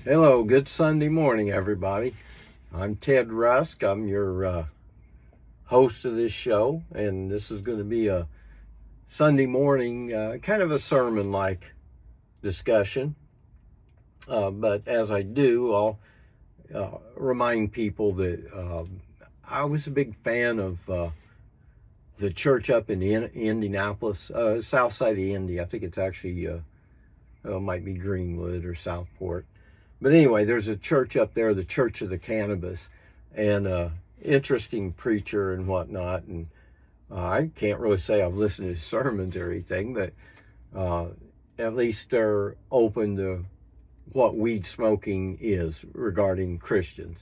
Hello, good Sunday morning, everybody. I'm Ted Rusk. I'm your host of this show, and this is going to be a Sunday morning, kind of a sermon like discussion. But as I do, I'll remind people that I was a big fan of the church up in Indianapolis, south side of Indy. I think it's actually, it might be Greenwood or Southport. But anyway, there's a church up there, the Church of the Cannabis, and interesting preacher and whatnot. And I can't really say I've listened to his sermons or anything, but at least they're open to what weed smoking is regarding Christians.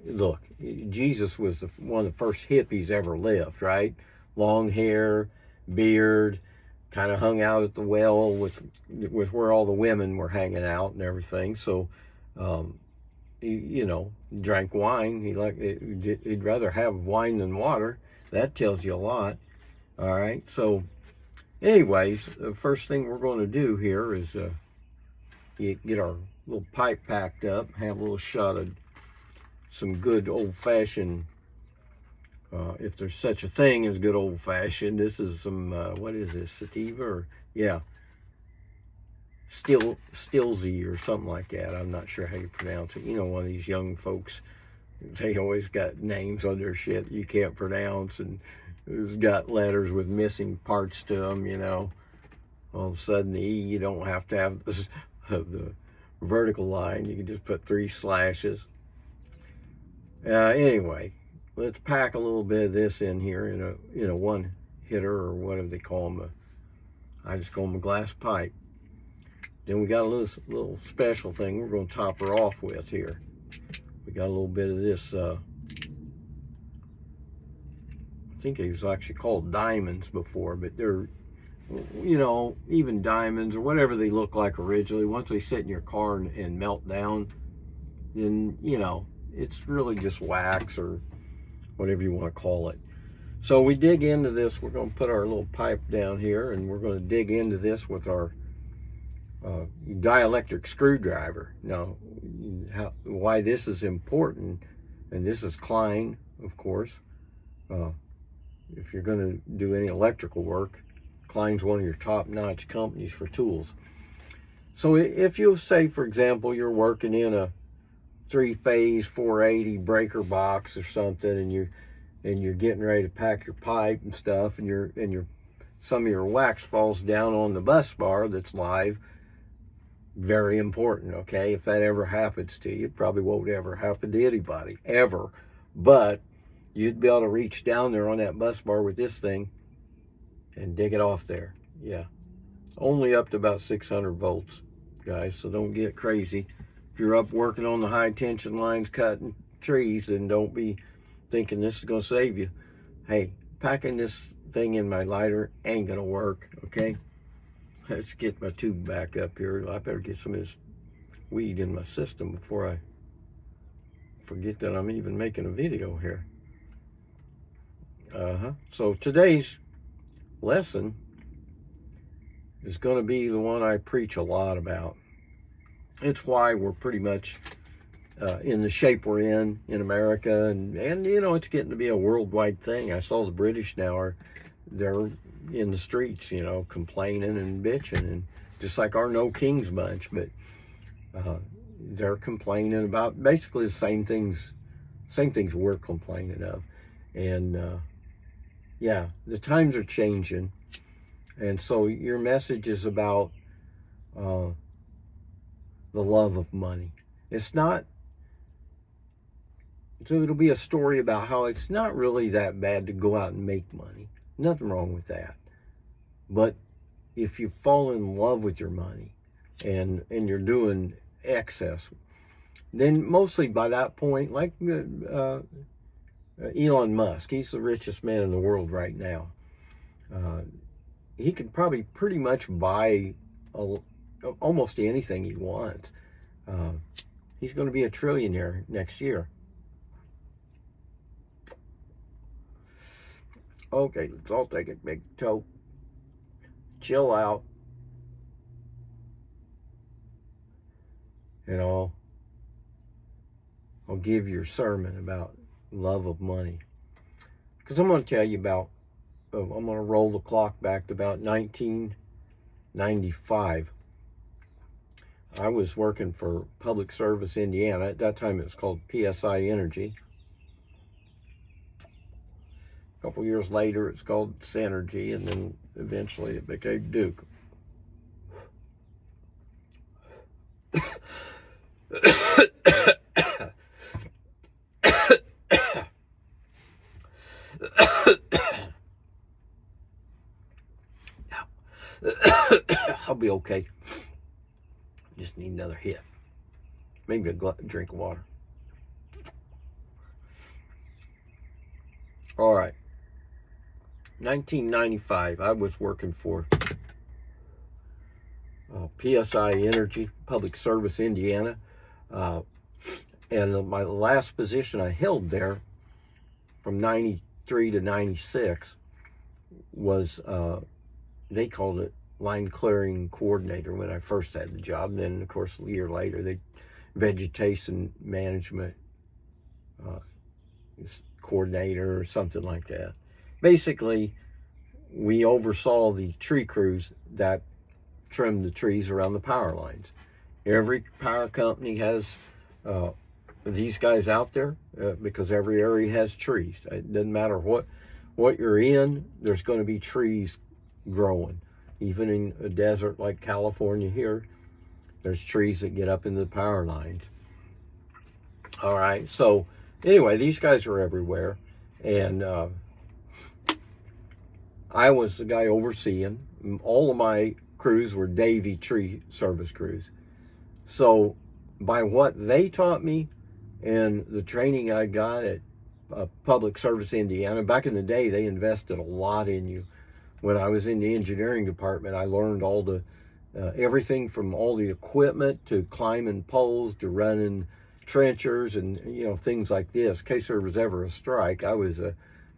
Look, Jesus was one of the first hippies ever lived, right? Long hair, beard, kind of hung out at the well with where all the women were hanging out and everything. So, he drank wine. He'd rather have wine than water. That tells you a lot. All right. So, anyways, the first thing we're going to do here is get our little pipe packed up, have a little shot of some good old-fashioned, if there's such a thing as good old-fashioned. This is some, what is this, sativa? Yeah, Stilsey or something like that. I'm not sure how you pronounce it. You know, one of these young folks, they always got names on their shit you can't pronounce, and it's got letters with missing parts to them, All of a sudden, the E, you don't have to have the vertical line. You can just put 3 slashes. Anyway, let's pack a little bit of this in here in a one hitter, or whatever they call them. I just call them a glass pipe. Then we got a little special thing we're going to top her off with here. We got a little bit of this. I think it was actually called diamonds before, but they're, even diamonds or whatever they look like originally. Once they sit in your car and melt down, then it's really just wax or whatever you want to call it. So we dig into this. We're going to put our little pipe down here, and we're going to dig into this with our dielectric screwdriver. Now, why this is important, and this is Klein, of course. If you're going to do any electrical work, Klein's one of your top-notch companies for tools. So if you say, for example, you're working in a 3-phase 480 breaker box or something, and you're getting ready to pack your pipe and stuff, and some of your wax falls down on the bus bar that's live. Very important, okay? If that ever happens to you, it probably won't ever happen to anybody, ever. But you'd be able to reach down there on that bus bar with this thing and dig it off there. Yeah. Only up to about 600 volts, guys, so don't get crazy. If you're up working on the high tension lines, cutting trees, then don't be thinking this is going to save you. Hey, packing this thing in my lighter ain't going to work, okay? Let's get my tube back up here. I better get some of this weed in my system before I forget that I'm even making a video here. So today's lesson is going to be the one I preach a lot about. It's why we're pretty much in the shape we're in America, and it's getting to be a worldwide thing. I saw the British now they're in the streets, complaining and bitching, and just like our No Kings bunch, but they're complaining about basically the same things we're complaining of. And yeah, the times are changing, and so your message is about the love of money. It's not, so it'll be a story about how it's not really that bad to go out and make money. Nothing wrong with that. But if you fall in love with your money and you're doing excess, then mostly by that point, like Elon Musk, he's the richest man in the world right now. He could probably pretty much buy almost anything he wants. He's going to be a trillionaire next year. Okay, let's all take a big toke. Chill out. and I'll give your sermon about love of money. Because I'm going to tell you about, I'm going to roll the clock back to about 1995. I was working for Public Service Indiana. At that time it was called PSI Energy. A couple years later it's called Synergy, and then eventually it became Duke. I'll be okay. Just need another hit. Maybe a drink of water. All right. 1995, I was working for PSI Energy, Public Service Indiana. And my last position I held there from 93 to 96 was, they called it line clearing coordinator when I first had the job. And then, of course, a year later, they vegetation management coordinator or something like that. Basically, we oversaw the tree crews that trimmed the trees around the power lines. Every power company has these guys out there because every area has trees. It doesn't matter what you're in, there's going to be trees growing. Even in a desert like California here, there's trees that get up into the power lines. All right, so anyway, these guys are everywhere, and I was the guy overseeing. All of my crews were Davy tree service crews. So by what they taught me and the training I got at Public Service Indiana, back in the day, they invested a lot in you. When I was in the engineering department, I learned all the everything from all the equipment to climbing poles to running trenchers and things like this. In case there was ever a strike, I was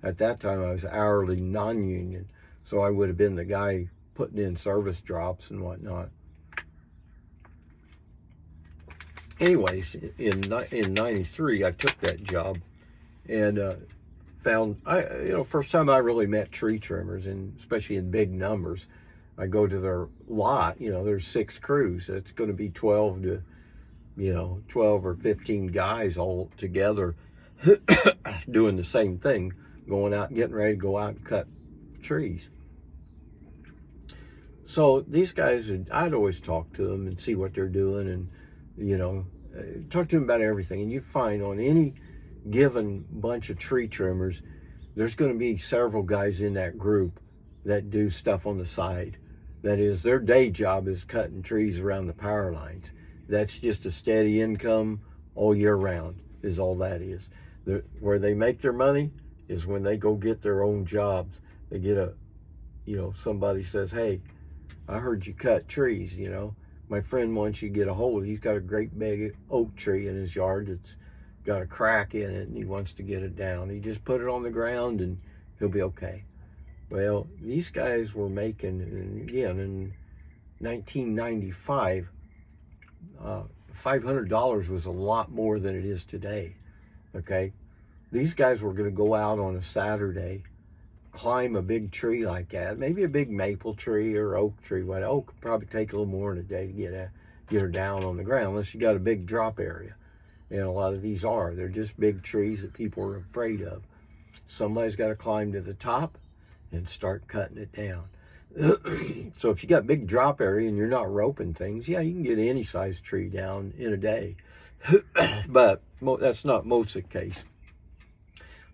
at that time I was hourly non-union, so I would have been the guy putting in service drops and whatnot. Anyways, in 93, I took that job and found, first time I really met tree trimmers, and especially in big numbers. I go to their lot, there's 6 crews. It's going to be 12 or 15 guys all together doing the same thing, going out, getting ready to go out and cut trees. So these guys, I'd always talk to them and see what they're doing, and talk to them about everything. And you find on any given bunch of tree trimmers, there's going to be several guys in that group that do stuff on the side. That is, their day job is cutting trees around the power lines. That's just a steady income all year round, is all that is. Where they make their money is when they go get their own jobs. They get somebody says, hey, I heard you cut trees, My friend wants you to get a hold. He's got a great big oak tree in his yard that's got a crack in it, and he wants to get it down. He just put it on the ground and he'll be okay. Well, these guys were making, and again, in 1995, $500 was a lot more than it is today, okay? These guys were going to go out on a Saturday, climb a big tree like that, maybe a big maple tree or oak tree. Well, oak would probably take a little more than a day to get her down on the ground, unless you got a big drop area. And a lot of these they're just big trees that people are afraid of. Somebody's got to climb to the top and start cutting it down. So if you got big drop area and you're not roping things, yeah, you can get any size tree down in a day. But that's not most of the case.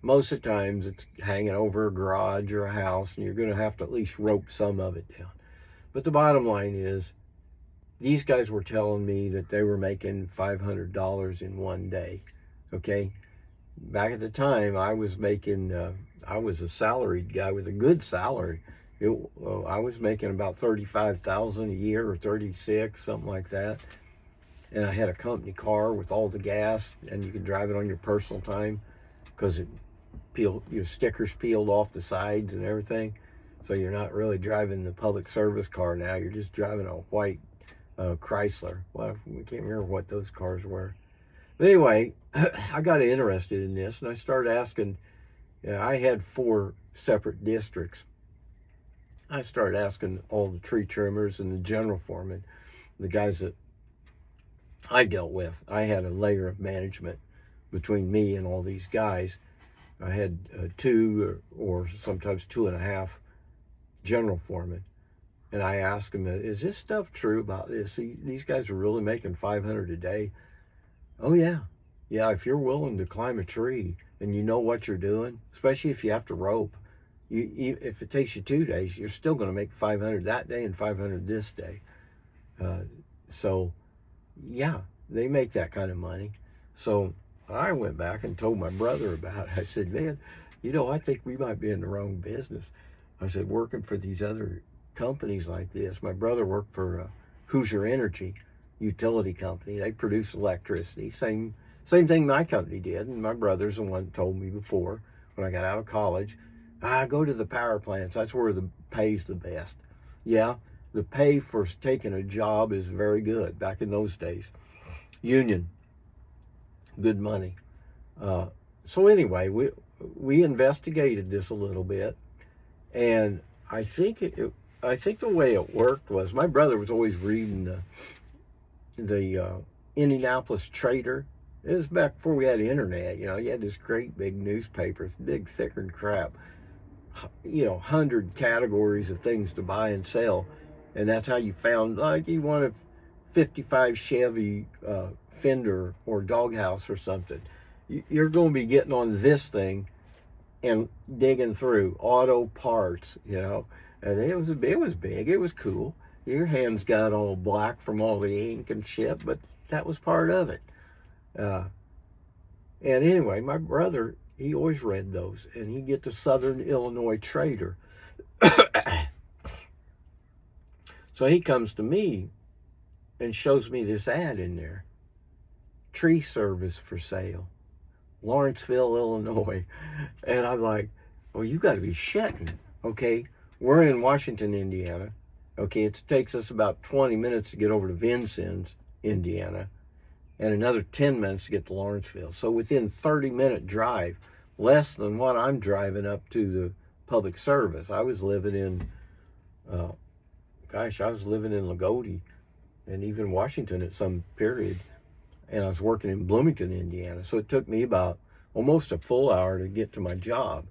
Most of the times it's hanging over a garage or a house, and you're going to have to at least rope some of it down. But the bottom line is, these guys were telling me that they were making $500 in one day, okay? Back at the time, I was making, I was a salaried guy with a good salary. I was making about $35,000 a year, or 36, something like that. And I had a company car with all the gas, and you could drive it on your personal time because your stickers peeled off the sides and everything. So you're not really driving the public service car now. You're just driving a white Chrysler. Well, we can't remember what those cars were. But anyway, I got interested in this, and I started asking. I had 4 separate districts. I started asking all the tree trimmers and the general foreman, the guys that I dealt with. I had a layer of management between me and all these guys. I had 2 or sometimes 2.5 general foremen. And I asked them, is this stuff true about this? These guys are really making $500 a day. Oh, yeah. Yeah, if you're willing to climb a tree and you know what you're doing, especially if you have to rope, if it takes you 2 days, you're still going to make $500 that day and $500 this day. So, yeah, they make that kind of money. So I went back and told my brother about it. I said, man, I think we might be in the wrong business. I said, working for these other companies like this. My brother worked for Hoosier Energy utility company. They produce electricity. Same thing my company did. And my brother's the one that told me before when I got out of college, go to the power plants. That's where the pay's the best. Yeah, the pay for taking a job is very good back in those days. Union, good money. So anyway, we investigated this a little bit, and I think the way it worked was my brother was always reading the Indianapolis Trader. It was back before we had the internet. You had this great big newspaper, big thicker than crap. 100 categories of things to buy and sell, and that's how you found, like, you want a 55 Chevy fender or doghouse or something. You're going to be getting on this thing and digging through auto parts, and it was big, it was cool. Your hands got all black from all the ink and shit, but that was part of it. And anyway, my brother, he always read those, and he'd get the Southern Illinois Trader. So he comes to me and shows me this ad in there. Tree service for sale, Lawrenceville, Illinois. And I'm like, well, you got to be shitting. Okay, we're in Washington, Indiana. Okay, it takes us about 20 minutes to get over to Vincennes, Indiana, and another 10 minutes to get to Lawrenceville. So within 30-minute drive, less than what I'm driving up to the public service. I was living in, Lagodi and even Washington at some period, and I was working in Bloomington, Indiana. So it took me about almost a full hour to get to my job.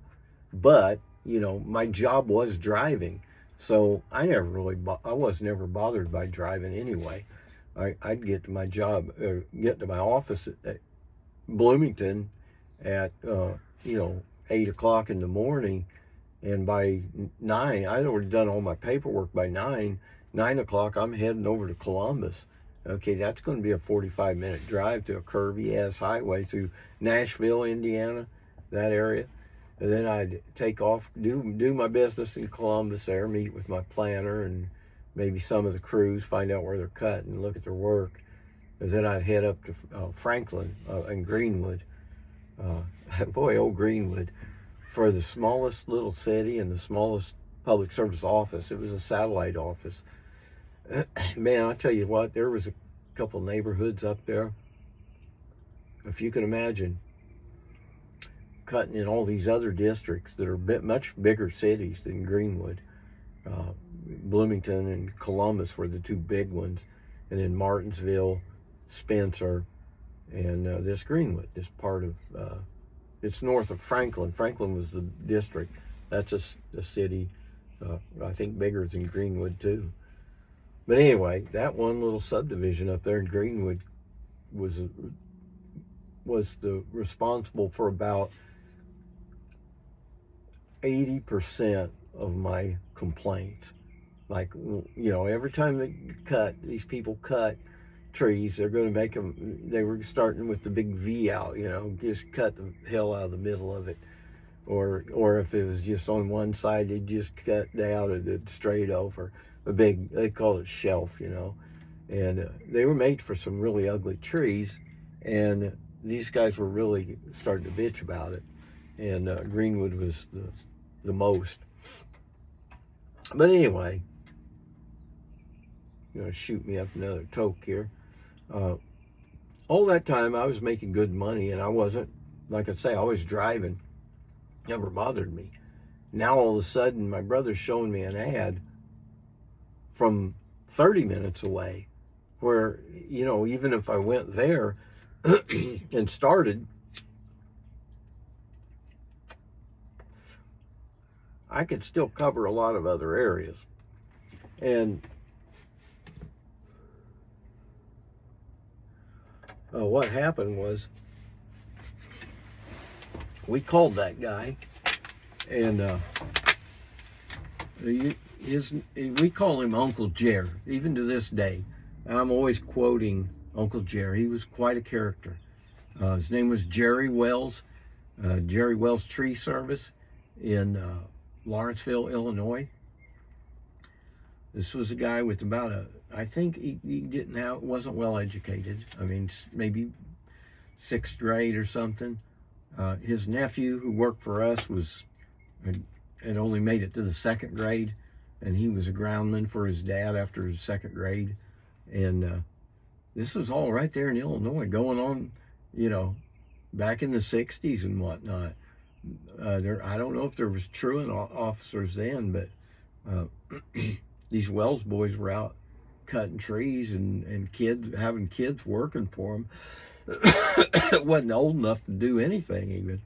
But, my job was driving. So I was never bothered by driving anyway. I'd get to my job, get to my office at Bloomington at 8 o'clock in the morning, and by 9, I'd already done all my paperwork. By 9 o'clock, I'm heading over to Columbus. Okay, that's going to be a 45-minute drive to a curvy ass highway through Nashville, Indiana, that area. And then I'd take off, do my business in Columbus there, meet with my planner and maybe some of the crews, find out where they're cutting, look at their work. And then I'd head up to Franklin and Greenwood. Boy, old Greenwood, for the smallest little city and the smallest public service office. It was a satellite office. Man, I tell you what, there was a couple neighborhoods up there. If you can imagine cutting in all these other districts that are much bigger cities than Greenwood. Bloomington and Columbus were the 2 big ones, and then Martinsville, Spencer, and this Greenwood, this part of, it's north of Franklin. Franklin was the district. That's a city, I think bigger than Greenwood too. But anyway, that one little subdivision up there in Greenwood was responsible for about 80% of my complaints. Like, every time these people cut trees, they're going to make them, they were starting with the big V out, just cut the hell out of the middle of it. Or if it was just on one side, they'd just cut down and then straight over. They call it shelf, and they were made for some really ugly trees, and these guys were really starting to bitch about it, and Greenwood was the most. But anyway, shoot me up another toke here. All that time I was making good money, and I wasn't, like I say, I was driving. Never bothered me. Now all of a sudden my brother's showing me an ad from 30 minutes away where, even if I went there and started, I could still cover a lot of other areas. And what happened was we called that guy, and we call him Uncle Jer, even to this day. I'm always quoting Uncle Jer. He was quite a character. His name was Jerry Wells, Jerry Wells Tree Service in Lawrenceville, Illinois. This was a guy with I think he wasn't well educated. I mean, maybe 6th grade or something. His nephew, who worked for us, had only made it to the 2nd grade, and he was a groundman for his dad after his 2nd grade. And this was all right there in Illinois, going on, back in the 60s and whatnot. I don't know if there was truant officers then, but these Wells boys were out cutting trees and having kids working for them. Wasn't old enough to do anything even.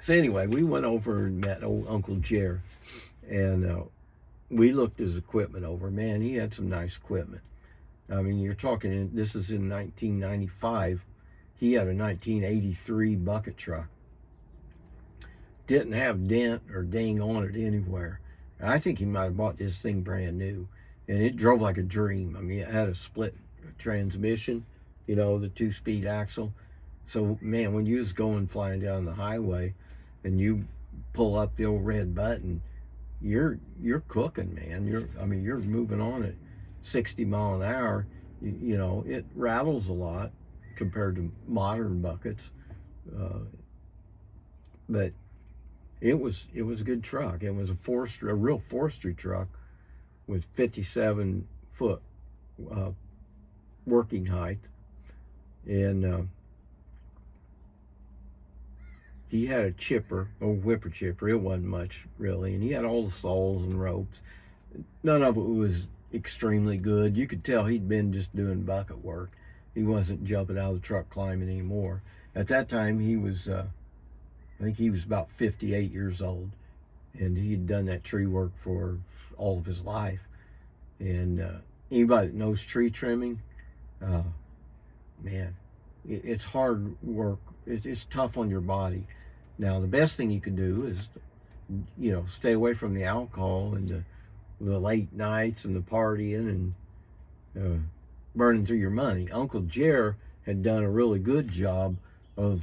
So anyway, we went over and met old Uncle Jer, and we looked his equipment over. Man, he had some nice equipment. I mean, you're talking, this is in 1995. He had a 1983 bucket truck. Didn't have dent or ding on it anywhere. I think he might have bought this thing brand new, and it drove like a dream. I mean, it had a split transmission, the 2-speed axle. So, man, when you was flying down the highway and you pull up the old red button, you're cooking, man. You're moving on at 60 mile an hour. It rattles a lot compared to modern buckets, but it was a good truck. It was a real forestry truck with 57 foot working height, and he had a chipper, a whipper chipper. It wasn't much really, and he had all the saws and ropes. None of it was extremely good. You could tell he'd been just doing bucket work. He wasn't jumping out of the truck climbing anymore. At that time, he was, I think he was about 58 years old, and he'd done that tree work for all of his life. And anybody that knows tree trimming, man, it's hard work. It's tough on your body. Now, the best thing you can do is, stay away from the alcohol and the late nights and the partying and burning through your money. Uncle Jer had done a really good job of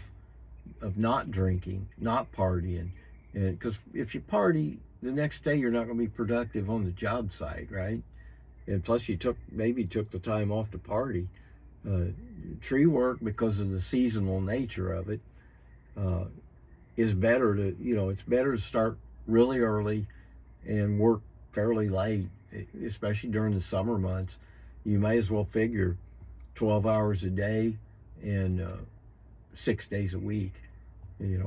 not drinking, not partying, and because if you party, the next day you're not going to be productive on the job site, right? And plus, you maybe took the time off to party. Tree work, because of the seasonal nature of it, is better it's better to start really early and work fairly late, especially during the summer months. You may as well figure 12 hours a day and 6 days a week.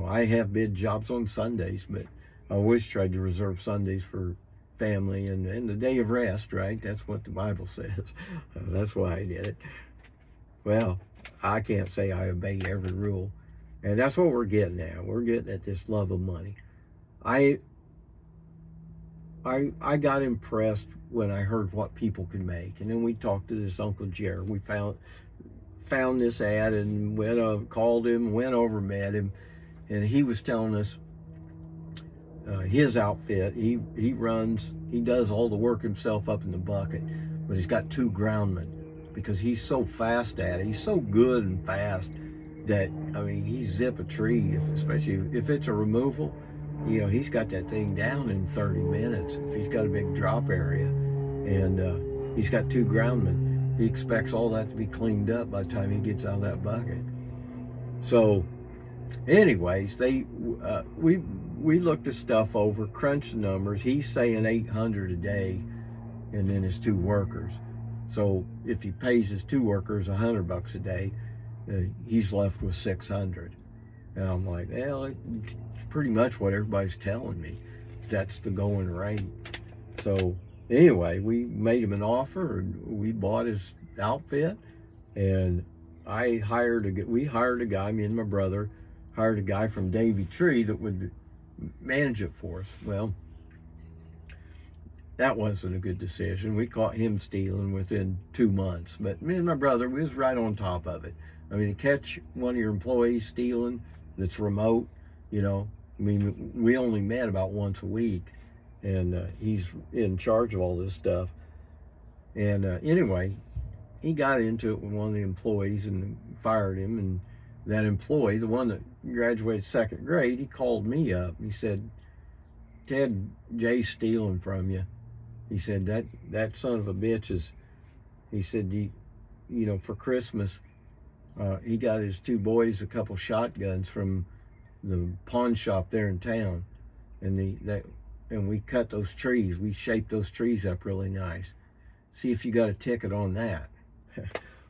I have bid jobs on Sundays, but I always tried to reserve Sundays for family and the day of rest, right? That's what the Bible says. That's why I did it. Well, I can't say I obey every rule. And that's what we're getting at. We're getting at this love of money. I got impressed when I heard what people could make. And then we talked to this Uncle Jer. We found this ad and called him, went over, met him. And he was telling us his outfit. He does all the work himself up in the bucket. But he's got 2 groundmen, because he's so fast at it. He's so good and fast that, he zip a tree, especially if it's a removal. He's got that thing down in 30 minutes if he's got a big drop area. And he's got 2 groundmen. He expects all that to be cleaned up by the time he gets out of that bucket. So anyways, we we looked the stuff over, crunched the numbers. He's saying 800 a day, and then his 2 workers. So if he pays his 2 workers $100 a day, he's left with 600. And I'm like, well, it's pretty much what everybody's telling me. That's the going rate. So anyway, we made him an offer, and we bought his outfit, and we hired a guy, me and my brother, hired a guy from Davey Tree that would manage it for us. Well, that wasn't a good decision. We caught him stealing within 2 months. But me and my brother, we was right on top of it. I mean, to catch one of your employees stealing that's remote, you know, I mean, we only met about once a week, and he's in charge of all this stuff. And anyway, he got into it with one of the employees and fired him. And that employee, the one that graduated 2nd grade, he called me up. He said, Ted, Jay's stealing from you. He said, that son of a bitch is, he said, you know, for Christmas, he got his 2 boys a couple shotguns from the pawn shop there in town. And we cut those trees. We shaped those trees up really nice. See if you got a ticket on that.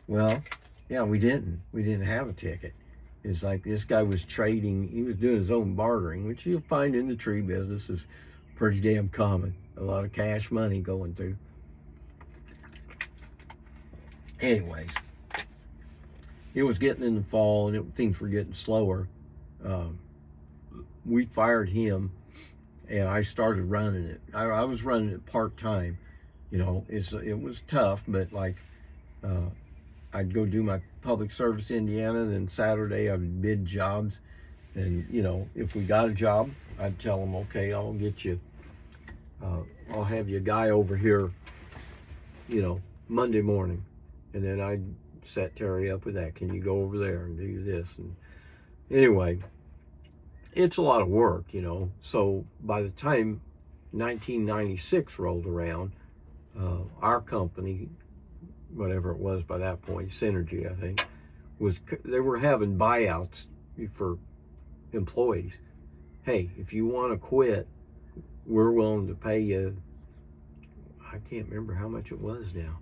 Well, yeah, we didn't. We didn't have a ticket. It's like this guy was trading, he was doing his own bartering, which you'll find in the tree business is pretty damn common. A lot of cash money going through. Anyways, it was getting in the fall, and things were getting slower. We fired him, and I started running it. I was running it part-time. You know, it was tough, but like, I'd go do my public service in Indiana, and then Saturday I'd bid jobs. And, you know, if we got a job, I'd tell them, okay, I'll get you, I'll have you a guy over here, you know, Monday morning. And then I'd set Terry up with that. Can you go over there and do this? And anyway, it's a lot of work, you know. So by the time 1996 rolled around, our company, whatever it was by that point, Synergy, I think, they were having buyouts for employees. Hey, if you want to quit, we're willing to pay you. I can't remember how much it was now.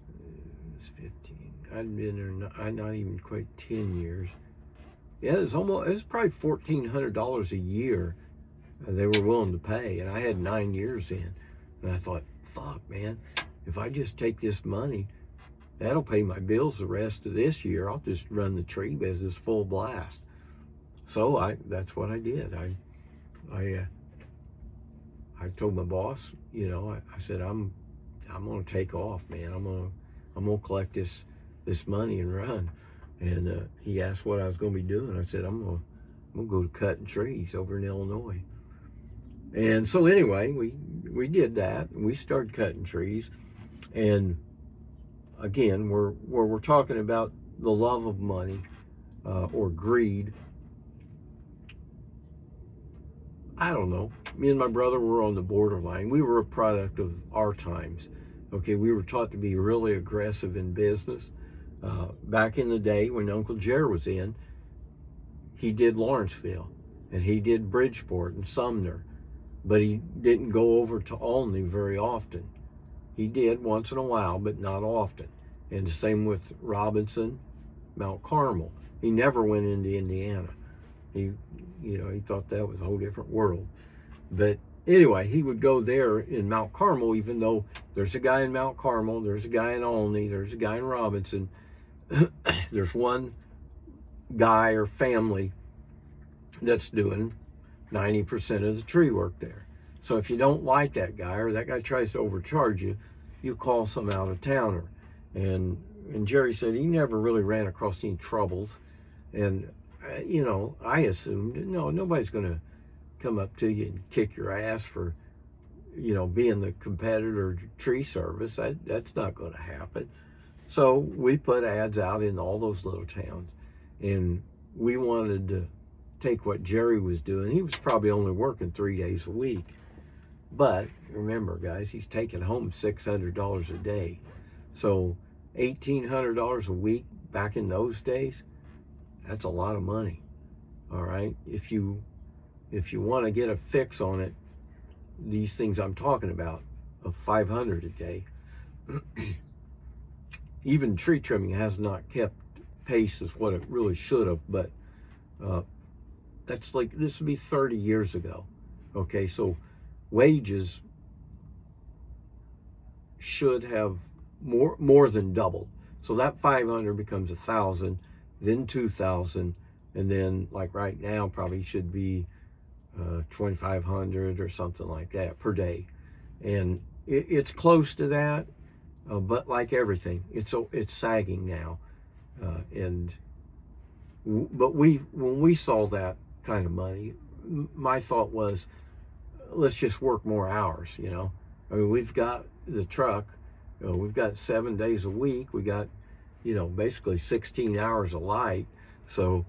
It was 15. I'd been there not even quite 10 years. Yeah, it was probably $1,400 a year they were willing to pay, and I had 9 years in. And I thought, fuck, man, if I just take this money, that'll pay my bills the rest of this year. I'll just run the tree business full blast. So that's what I did. I told my boss, you know, I said, I'm gonna take off, man. I'm gonna collect this money and run. And he asked what I was gonna be doing. I said, I'm gonna go to cutting trees over in Illinois. And so anyway, we did that, and we started cutting trees. And again, we're talking about the love of money or greed. I don't know. Me and my brother were on the borderline. We were a product of our times. Okay, we were taught to be really aggressive in business. Back in the day when Uncle Jerry was in, he did Lawrenceville, and he did Bridgeport and Sumner, but he didn't go over to Olney very often. He did once in a while, but not often. And the same with Robinson, Mount Carmel. He never went into Indiana. He thought that was a whole different world. But anyway, he would go there in Mount Carmel, even though there's a guy in Mount Carmel, there's a guy in Olney, there's a guy in Robinson. There's one guy or family that's doing 90% of the tree work there. So if you don't like that guy, or that guy tries to overcharge you, you call some out-of-towner. And Jerry said he never really ran across any troubles. And, you know, I assumed, no, nobody's going to come up to you and kick your ass for, you know, being the competitor tree service. That's not going to happen. So we put ads out in all those little towns. And we wanted to take what Jerry was doing. He was probably only working 3 days a week. But remember, guys, he's taking home $600 a day. So $1,800 a week back in those days, that's a lot of money. All right, if you want to get a fix on it, these things I'm talking about, of 500 a day, even tree trimming has not kept pace as what it really should have, but that's like, this would be 30 years ago. Okay, so wages should have more than doubled. So that 500 becomes 1,000, then 2,000, and then like right now probably should be 2,500 or something like that per day. And it's close to that, but like everything, it's sagging now. But when we saw that kind of money, my thought was, let's just work more hours. I mean, we've got the truck, we've got 7 days a week, we got basically 16 hours of light. So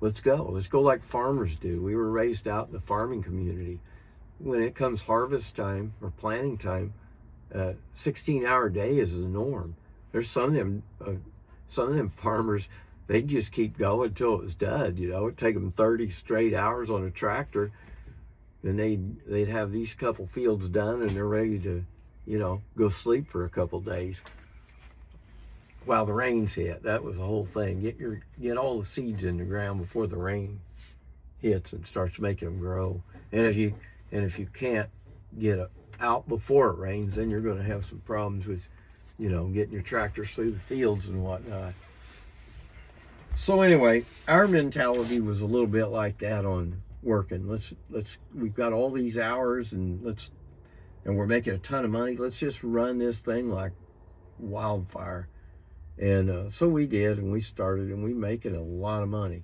let's go like farmers do. We were raised out in the farming community. When it comes harvest time or planting time, 16-hour day is the norm. There's some of them farmers, they'd just keep going until it was done. It'd take them 30 straight hours on a tractor, and they'd have these couple fields done, and they're ready to go sleep for a couple days while the rains hit. That was the whole thing. Get all the seeds in the ground before the rain hits and starts making them grow. And if you can't get it out before it rains, then you're going to have some problems with getting your tractors through the fields and whatnot. So anyway, our mentality was a little bit like that on working. We've got all these hours, and we're making a ton of money. Let's just run this thing like wildfire. And so we did, and we started, and we making a lot of money.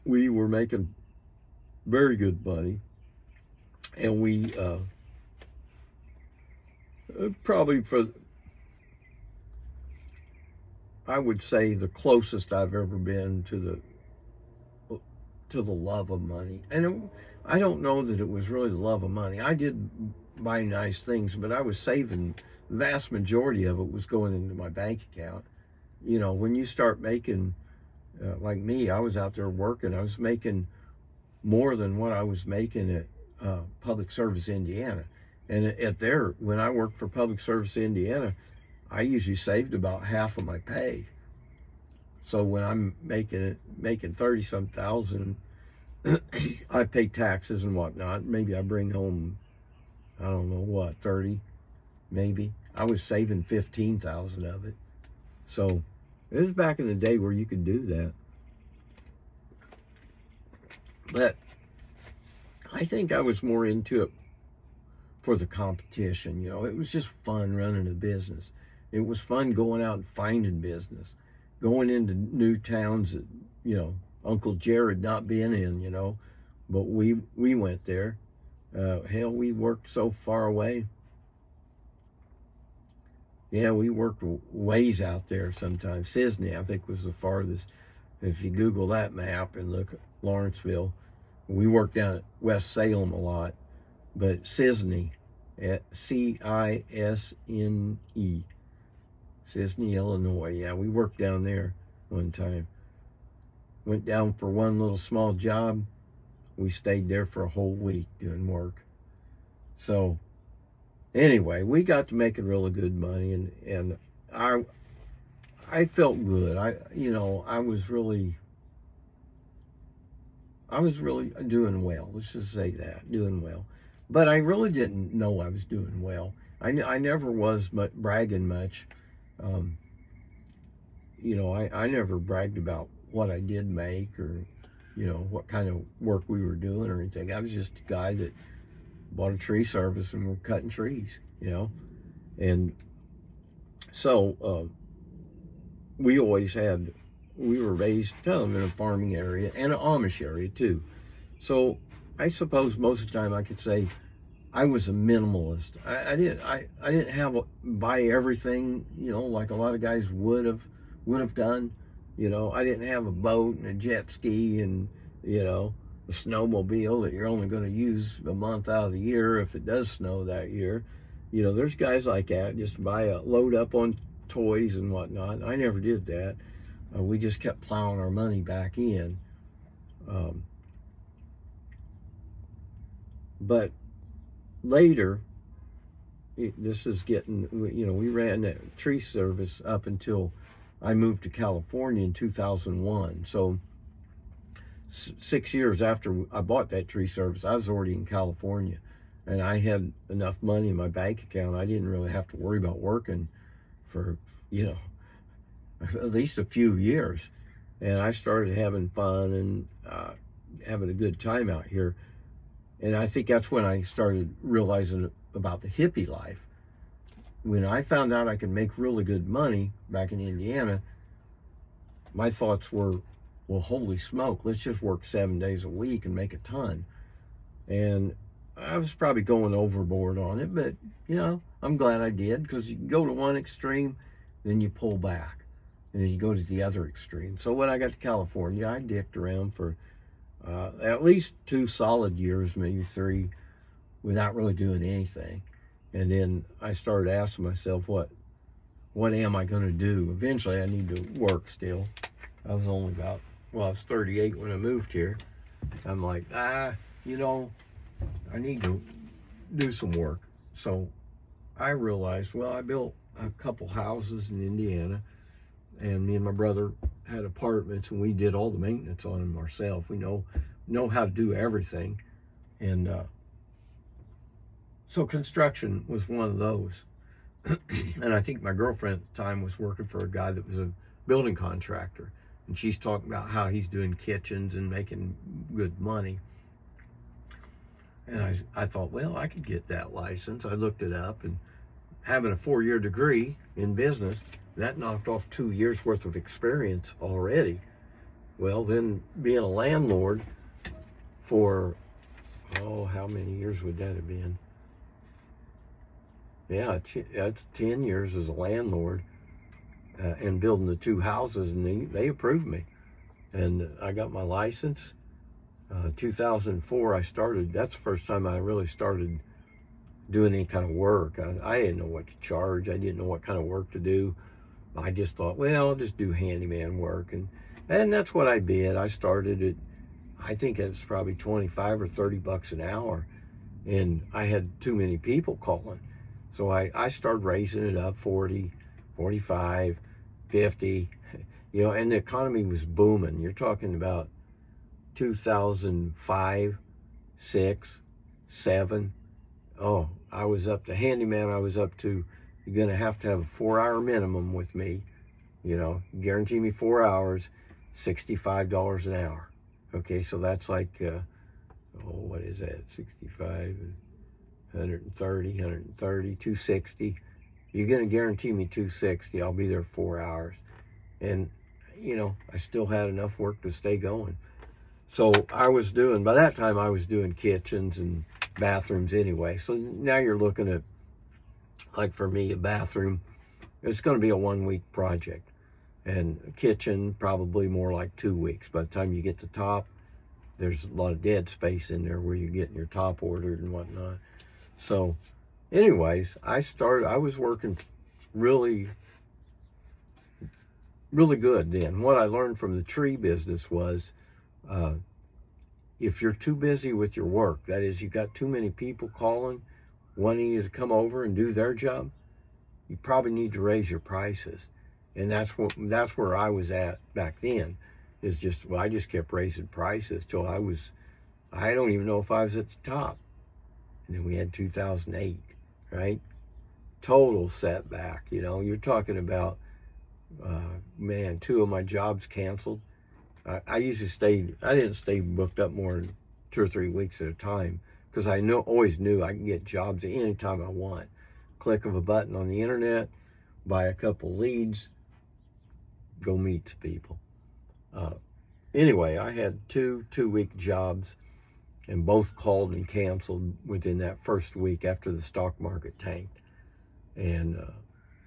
We were making very good money, and we probably, I would say, the closest I've ever been to the love of money. And I don't know that it was really the love of money. I did buy nice things, but I was saving. The vast majority of it was going into my bank account. When you start making, like me, I was out there working. I was making more than what I was making at Public Service Indiana. And when I worked for Public Service Indiana, I usually saved about half of my pay. So when I'm making 30-some thousand, I pay taxes and whatnot. Maybe I bring home, I don't know what, 30, maybe. I was saving 15,000 of it. So it was back in the day where you could do that. But I think I was more into it for the competition. It was just fun running a business. It was fun going out and finding business, going into new towns that, Uncle Jared not being in, but we went there. Hell, we worked so far away. Yeah, we worked ways out there sometimes. Sisney, I think, was the farthest. If you Google that map and look at Lawrenceville, we worked down at West Salem a lot, but Sisney, at Cisne, Sisney, Illinois. Yeah, we worked down there one time. Went down for one little small job. We stayed there for a whole week doing work. So anyway, we got to making really good money, and I felt good. I was really doing well. Let's just say that, doing well. But I really didn't know I was doing well. I never was bragging much. I never bragged about what I did make, or what kind of work we were doing or anything. I was just a guy that bought a tree service and we're cutting trees, and so we were raised kind of in a farming area and an Amish area too. So I suppose most of the time I could say I was a minimalist. I didn't buy everything, like a lot of guys would have done. I didn't have a boat and a jet ski and, a snowmobile that you're only going to use a month out of the year if it does snow that year. There's guys like that, just load up on toys and whatnot. I never did that. We just kept plowing our money back in. But later, this is getting, we ran that tree service up until I moved to California in 2001. So 6 years after I bought that tree service, I was already in California, and I had enough money in my bank account. I didn't really have to worry about working for, at least a few years. And I started having fun and having a good time out here. And I think that's when I started realizing about the hippie life. When I found out I could make really good money back in Indiana, my thoughts were, well, holy smoke, let's just work 7 days a week and make a ton. And I was probably going overboard on it, but, I'm glad I did, because you can go to one extreme, then you pull back, and then you go to the other extreme. So when I got to California, I dicked around for at least 2 solid years, maybe 3, without really doing anything. And then I started asking myself, what am I going to do? Eventually, I need to work still. I was only I was 38 when I moved here. I'm like, I need to do some work. So I realized, well, I built a couple houses in Indiana, and me and my brother had apartments, and we did all the maintenance on them ourselves. We know how to do everything. And so construction was one of those. And I think my girlfriend at the time was working for a guy that was a building contractor, and she's talking about how he's doing kitchens and making good money. And I thought, well, I could get that license. I looked it up, and having a 4-year degree in business, that knocked off 2 years worth of experience already. Well, then being a landlord for, how many years would that have been? Yeah, that's 10 years as a landlord, and building the 2 houses, and they approved me. And I got my license. 2004, I started, that's the first time I really started doing any kind of work. I didn't know what to charge. I didn't know what kind of work to do. I just thought, well, I'll just do handyman work. And that's what I did. I started at, I think it was probably 25 or 30 bucks an hour. And I had too many people calling. So I started raising it up 40, 45, 50, and the economy was booming. You're talking about 2005, 6, 7. Oh, I was up to handyman. I was up to, you're going to have a 4-hour minimum with me, guarantee me 4 hours, $65 an hour. Okay, so that's like, what is that? 65, 130, 260. You're going to guarantee me 260. I'll be there 4 hours. And, I still had enough work to stay going. So by that time I was doing kitchens and bathrooms anyway. So now you're looking at, like for me, a bathroom, it's going to be a 1-week project. And a kitchen, probably more like 2 weeks. By the time you get to top, there's a lot of dead space in there where you're getting your top ordered and whatnot. So anyways, I was working really, really good then. What I learned from the tree business was, if you're too busy with your work, that is, you've got too many people calling, wanting you to come over and do their job, you probably need to raise your prices. And that's where I was at back then, is just, I just kept raising prices till I don't even know if I was at the top. And then we had 2008, right? Total setback. You're talking about, 2 of my jobs canceled. I didn't stay booked up more than 2 or 3 weeks at a time, because I always knew I can get jobs anytime I want. Click of a button on the internet, buy a couple leads, go meet the people. Anyway, I had 2-week jobs, and both called and canceled within that first week after the stock market tanked. And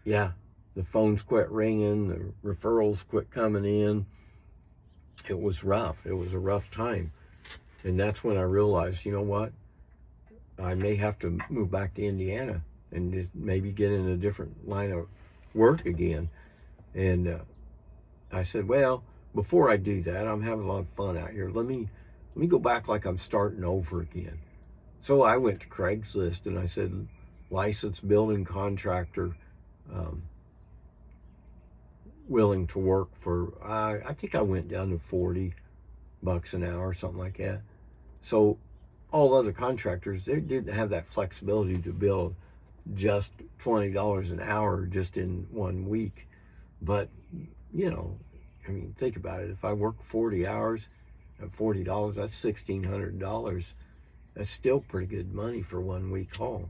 the phones quit ringing, the referrals quit coming in. It was rough. It was a rough time. And that's when I realized, you know what? I may have to move back to Indiana and just maybe get in a different line of work again. And I said, well, before I do that, I'm having a lot of fun out here. Let me go back like I'm starting over again. So I went to Craigslist and I said, licensed building contractor, um, willing to work for, I think I went down to $40 an hour, something like that. So all other contractors, they didn't have that flexibility to build just $20 an hour just in 1 week. But, you know, I mean, think about it. If I work 40 hours at $40, that's $1,600. That's still pretty good money for 1 week haul.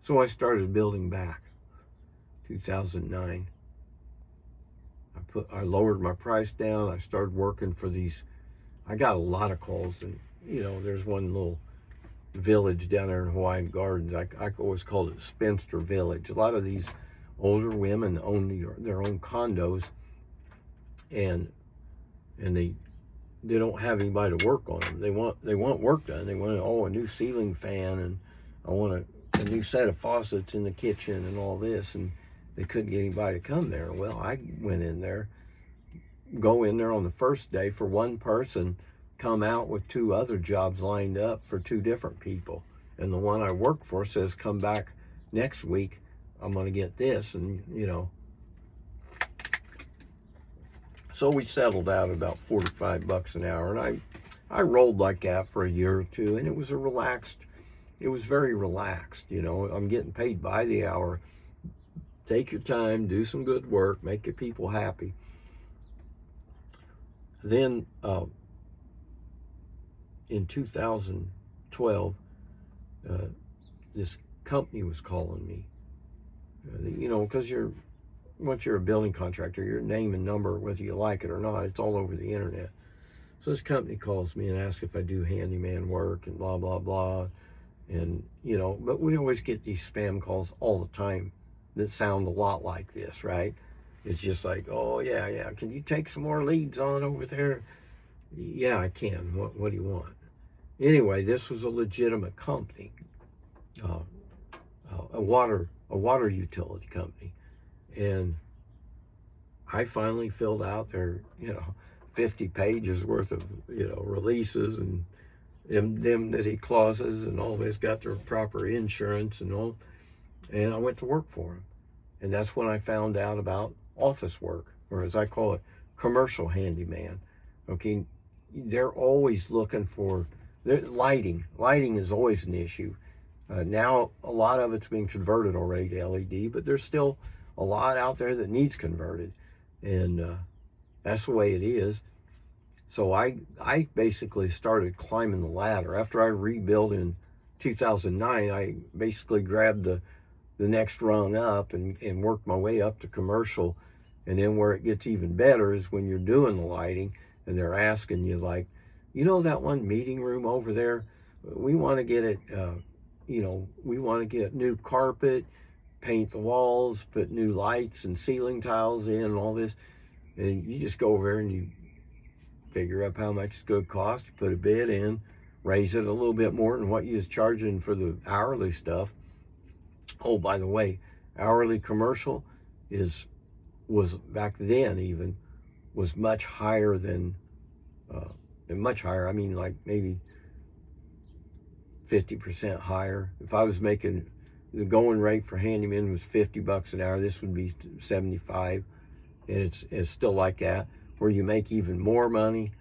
So I started building back, 2009. I lowered my price down. I started working for these. I got a lot of calls, and you know, there's one little village down there in Hawaiian Gardens. I always called it Spinster Village. A lot of these older women own their own condos, and they don't have anybody to work on them. They want work done. They want a new ceiling fan, and I want a new set of faucets in the kitchen and all this, and they couldn't get anybody to come there. Well, I went in there, go in there on the first day for one person, come out with 2 other jobs lined up for 2 different people. And the one I work for says, come back next week, I'm going to get this. And, you know, so we settled out about $45 an hour. And I rolled like that for a year or 2, and it was very relaxed. You know, I'm getting paid by the hour. Take your time, do some good work, make your people happy. Then in 2012, this company was calling me. You know, because once you're a building contractor, your name and number, whether you like it or not, it's all over the internet. So this company calls me and asks if I do handyman work and blah, blah, blah. And, you know, but we always get these spam calls all the time that sound a lot like this, right? It's just like, oh, yeah, can you take some more leads on over there? Yeah, I can. What do you want? Anyway, this was a legitimate company, a water utility company. And I finally filled out their, 50 pages worth of, releases and indemnity clauses and all this, got their proper insurance and all. And I went to work for them. And that's when I found out about office work, or as I call it, commercial handyman. Okay, they're always looking for lighting. Lighting is always an issue. Now, a lot of it's being converted already to LED, but there's still a lot out there that needs converted. And that's the way it is. So I basically started climbing the ladder. After I rebuilt in 2009, I basically grabbed the next rung up and worked my way up to commercial. And then where it gets even better is when you're doing the lighting and they're asking you, like, that one meeting room over there, we want to get it, we want to get new carpet, paint the walls, put new lights and ceiling tiles in and all this. And you just go over there and you figure up how much it's going to cost, put a bid in, raise it a little bit more than what you was charging for the hourly stuff. Oh, by the way, hourly commercial was back then even was much higher than, much higher. I mean, like maybe 50% higher. If I was making, the going rate for handyman was $50 an hour, this would be 75, and it's still like that. Where you make even more money,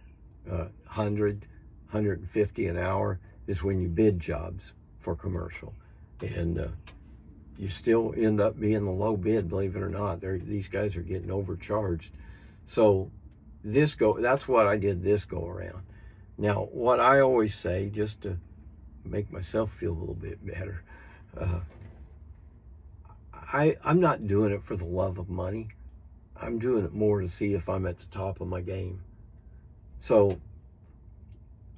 100, 150 an hour, is when you bid jobs for commercial. And you still end up being the low bid, believe it or not. These guys are getting overcharged. So that's what I did this go around. Now, what I always say, just to make myself feel a little bit better, I'm not doing it for the love of money. I'm doing it more to see if I'm at the top of my game. So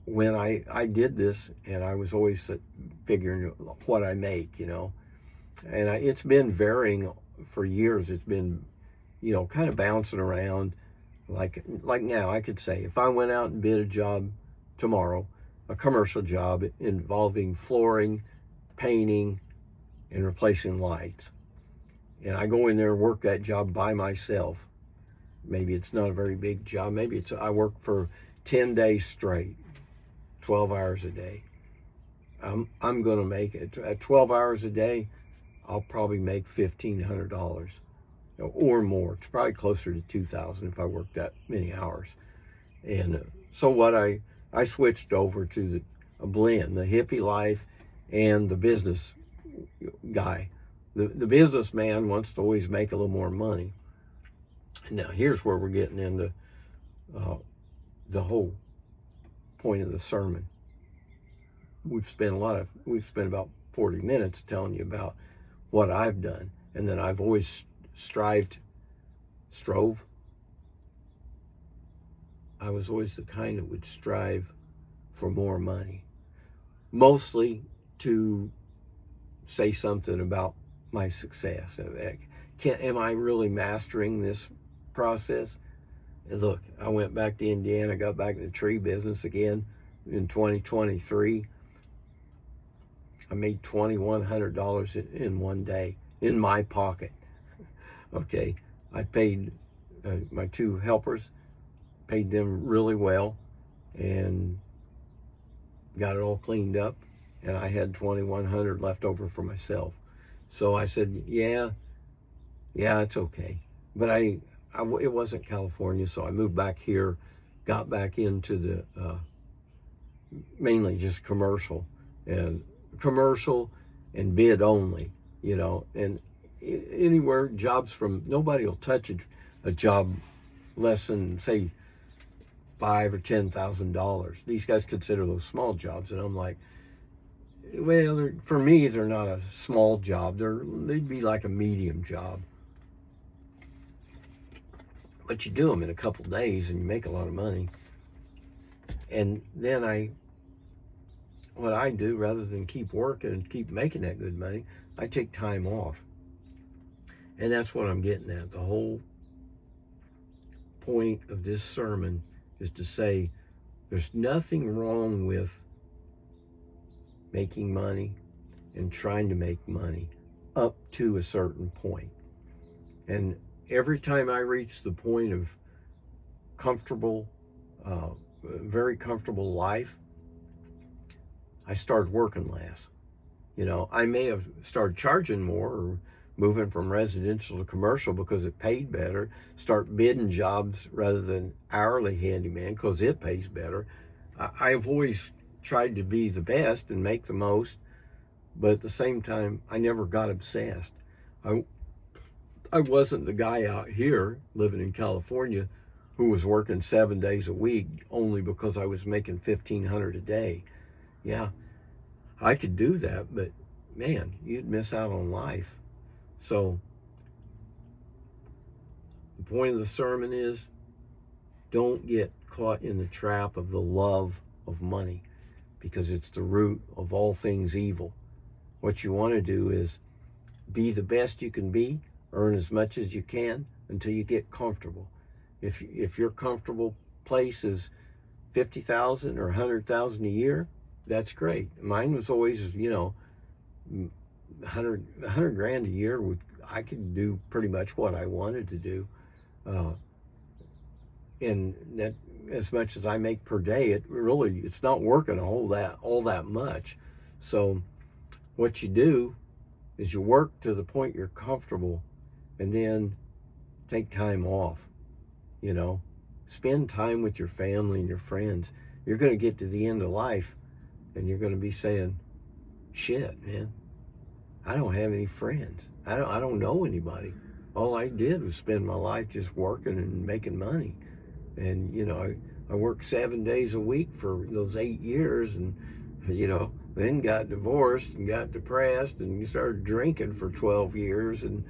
when I did this, and I was always figuring what I make, and it's been varying for years. It's been, kind of bouncing around. Like now, I could say if I went out and bid a job tomorrow, a commercial job involving flooring, painting, and replacing lights. And I go in there and work that job by myself. Maybe it's not a very big job. Maybe I work for 10 days straight, 12 hours a day. I'm going to make it at 12 hours a day. I'll probably make $1,500 or more. It's probably closer to $2,000 if I work that many hours. And so what I switched over to a blend, the hippie life and the business guy. The businessman wants to always make a little more money. Now here's where we're getting into the whole point of the sermon. We've spent about 40 minutes telling you about what I've done, and then I've always strove. I was always the kind that would strive for more money, mostly to say something about my success. Am I really mastering this process? And look, I went back to Indiana, got back in the tree business again in 2023. I made $2,100 in one day in my pocket. Okay, I paid my two helpers, paid them really well, and got it all cleaned up, and I had $2,100 left over for myself. So I said, yeah, it's okay. But it wasn't California, so I moved back here, got back into the mainly just commercial and bid only, and anywhere jobs from, nobody will touch a job less than say $5,000 or $10,000. These guys consider those small jobs, and I'm like, well, for me, they're not a small job. They'd be like a medium job. But you do them in a couple days, and you make a lot of money. And then what I do, rather than keep working and keep making that good money, I take time off. And that's what I'm getting at. The whole point of this sermon is to say there's nothing wrong with making money and trying to make money up to a certain point. And every time I reach the point of very comfortable life, I started working less. I may have started charging more or moving from residential to commercial because it paid better, start bidding jobs rather than hourly handyman because it pays better. I've always tried to be the best and make the most, but at the same time, I never got obsessed. I wasn't the guy out here living in California who was working 7 days a week only because I was making $1,500 a day. Yeah, I could do that, but man, you'd miss out on life. So the point of the sermon is, don't get caught in the trap of the love of money, because it's the root of all things evil. What you want to do is be the best you can be, earn as much as you can until you get comfortable. If your comfortable place is $50,000 or $100,000 a year, that's great. Mine was always, $100 grand a year. I could do pretty much what I wanted to do, and that, as much as I make per day, it's not working all that much. So what you do is you work to the point you're comfortable, and then take time off. Spend time with your family and your friends. You're going to get to the end of life, and you're going to be saying, shit, man, I don't have any friends. I don't know anybody. All I did was spend my life just working and making money. And, I worked 7 days a week for those 8 years, and, then got divorced and got depressed and started drinking for 12 years. And,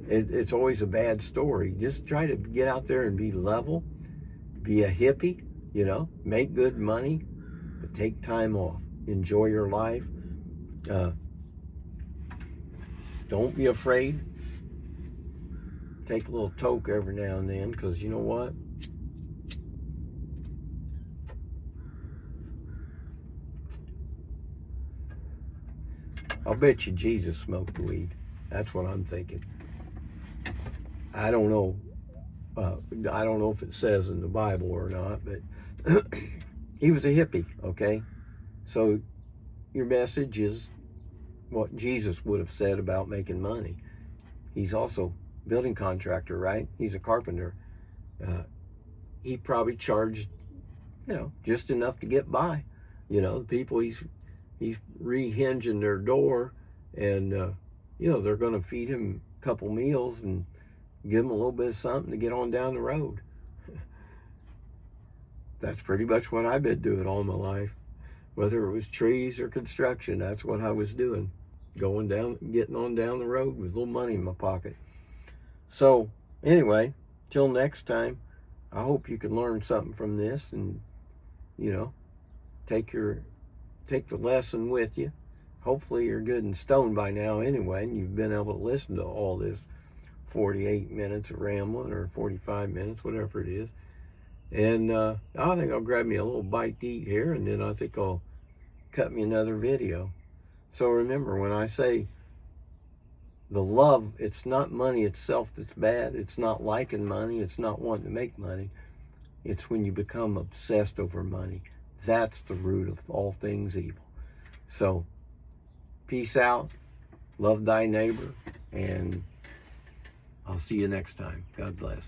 it's always a bad story. Just try to get out there and be level, be a hippie, make good money, but take time off. Enjoy your life. Don't be afraid. Take a little toke every now and then, because you know what? I'll bet you Jesus smoked weed. That's what I'm thinking. I don't know. I don't know if it says in the Bible or not, but he was a hippie, okay? So your message is what Jesus would have said about making money. He's also a building contractor, right? He's a carpenter. He probably charged, just enough to get by. The people he's rehinging their door, and they're going to feed him a couple meals and give him a little bit of something to get on down the road. That's pretty much what I've been doing all my life. Whether it was trees or construction, that's what I was doing. Getting on down the road with a little money in my pocket. So, anyway, till next time, I hope you can learn something from this and, take the lesson with you. Hopefully you're good and stoned by now anyway, and you've been able to listen to all this 48 minutes of rambling, or 45 minutes, whatever it is. And I think I'll grab me a little bite to eat here, and then I think I'll cut me another video. So remember, when I say the love, it's not money itself that's bad. It's not liking money. It's not wanting to make money. It's when you become obsessed over money. That's the root of all things evil. So, peace out. Love thy neighbor. And I'll see you next time. God bless.